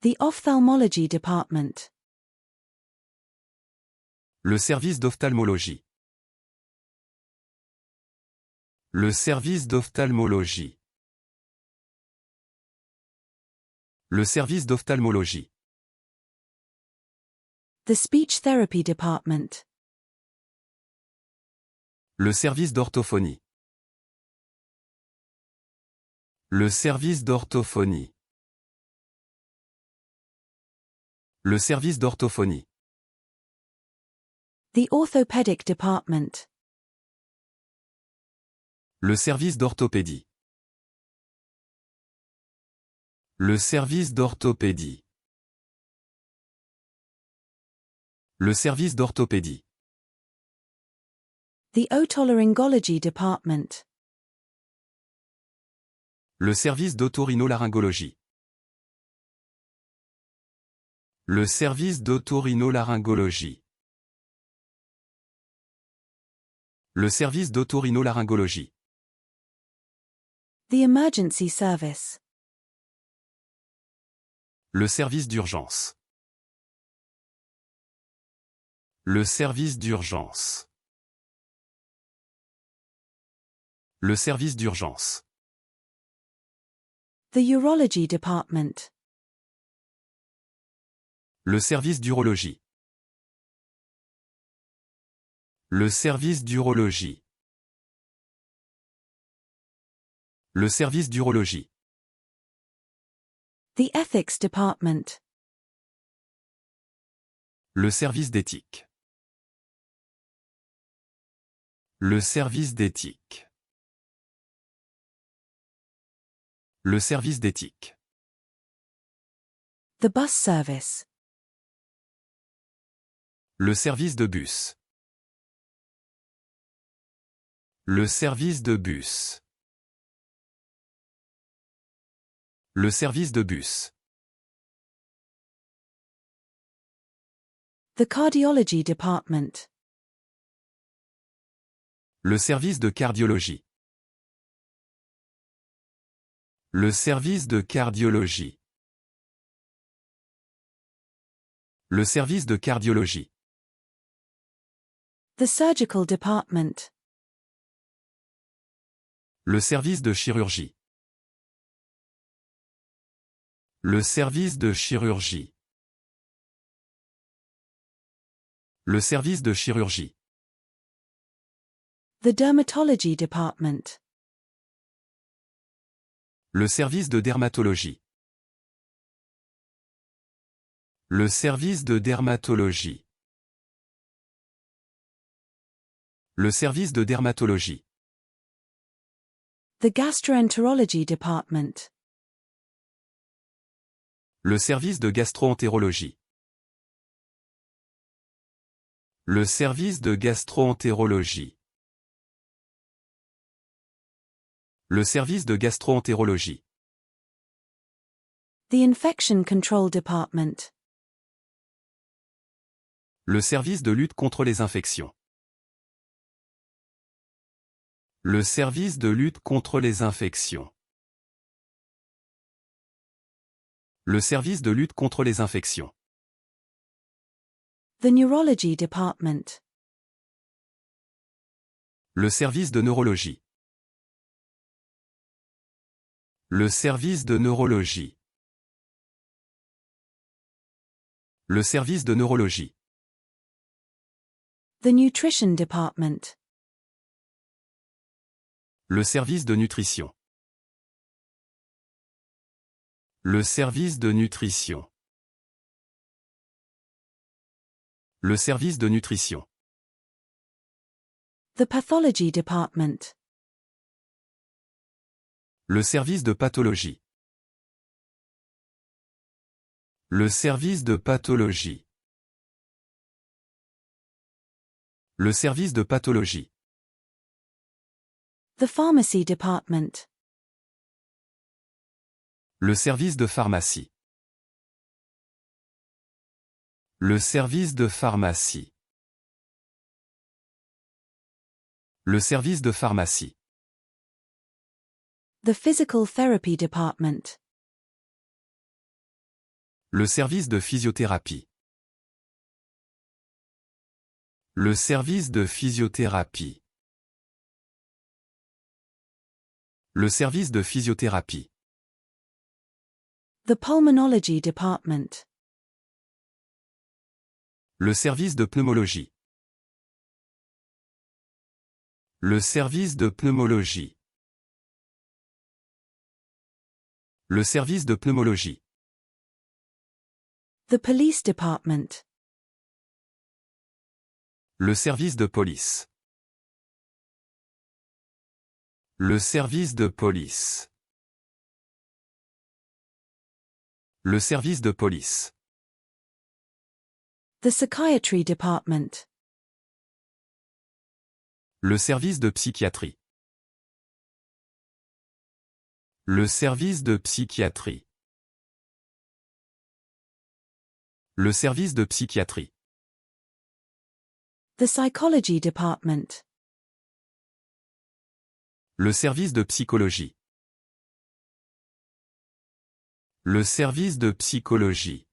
The ophthalmology department. Le service d'ophtalmologie. Le service d'ophtalmologie. Le service d'ophtalmologie. The speech therapy department. Le service d'orthophonie. Le service d'orthophonie. Le service d'orthophonie. The orthopedic department. Le service d'orthopédie. Le service d'orthopédie. Le service d'orthopédie. The otolaryngology department. Le service d'otorhinolaryngologie. Le service d'otorhinolaryngologie. Le service d'otorhinolaryngologie. The emergency service. Le service d'urgence. Le service d'urgence. Le service d'urgence. The urology department. Le service d'urologie. Le service d'urologie. Le service d'urologie. The ethics department. Le service d'éthique. Le service d'éthique. Le service d'éthique. The bus service. Le service de bus. Le service de bus. Le service de bus. The cardiology department. Le service de cardiologie. Le service de cardiologie. Le service de cardiologie. The surgical department. Le service de chirurgie. Le service de chirurgie. Le service de chirurgie. The dermatology department. Le service de dermatologie. Le service de dermatologie. Le service de dermatologie. The gastroenterology department. Le service de gastroentérologie. Le service de gastroentérologie. Le service de gastroentérologie. The infection control department. Le service de lutte contre les infections. Le service de lutte contre les infections. Le service de lutte contre les infections. The neurology department. Le service de neurologie. Le service de neurologie. Le service de neurologie. The nutrition department. Le service de nutrition. Le service de nutrition. Le service de nutrition. The pathology department. Le service de pathologie. Le service de pathologie. Le service de pathologie. The pharmacy department. Le service de pharmacie. Le service de pharmacie. Le service de pharmacie. The physical therapy department. Le service de physiothérapie. Le service de physiothérapie. Le service de physiothérapie. The pulmonology department. Le service de pneumologie. Le service de pneumologie. Le service de pneumologie. The police department. Le service de police. Le service de police. Le service de police. The psychiatry department. Le service de psychiatrie. Le service de psychiatrie. Le service de psychiatrie. The psychology department. Le service de psychologie. Le service de psychologie.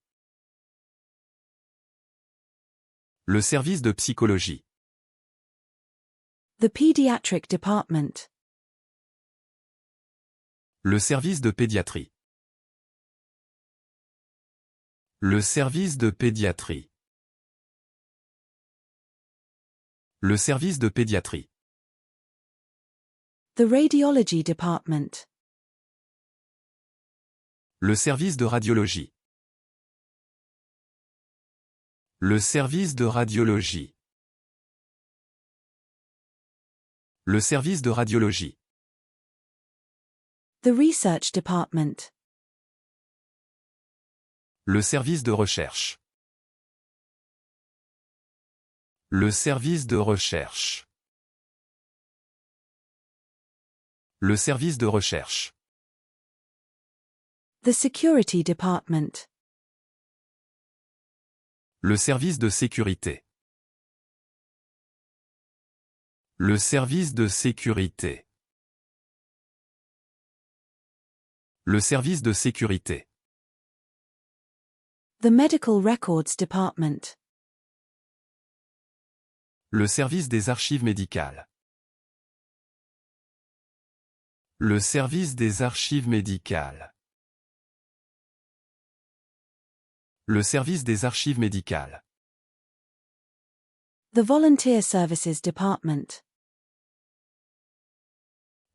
Le service de psychologie. The pediatric department. Le service de pédiatrie. Le service de pédiatrie. Le service de pédiatrie. The radiology department. Le service de radiologie. Le service de radiologie. Le service de radiologie. The research department. Le service de recherche. Le service de recherche. Le service de recherche. The security department. Le service de sécurité. Le service de sécurité. Le service de sécurité. The medical records department. Le service des archives médicales. Le service des archives médicales. Le service des archives médicales. The volunteer services department.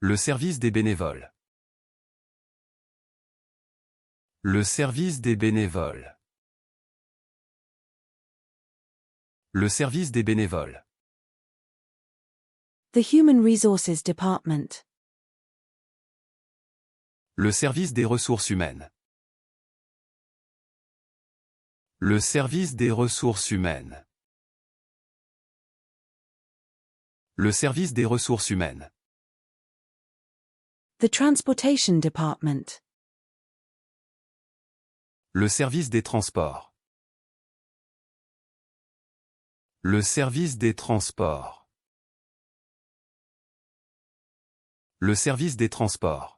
Le service des bénévoles. Le service des bénévoles. Le service des bénévoles. The human resources department. Le service des ressources humaines. Le service des ressources humaines. Le service des ressources humaines. The transportation department. Le service des transports. Le service des transports. Le service des transports.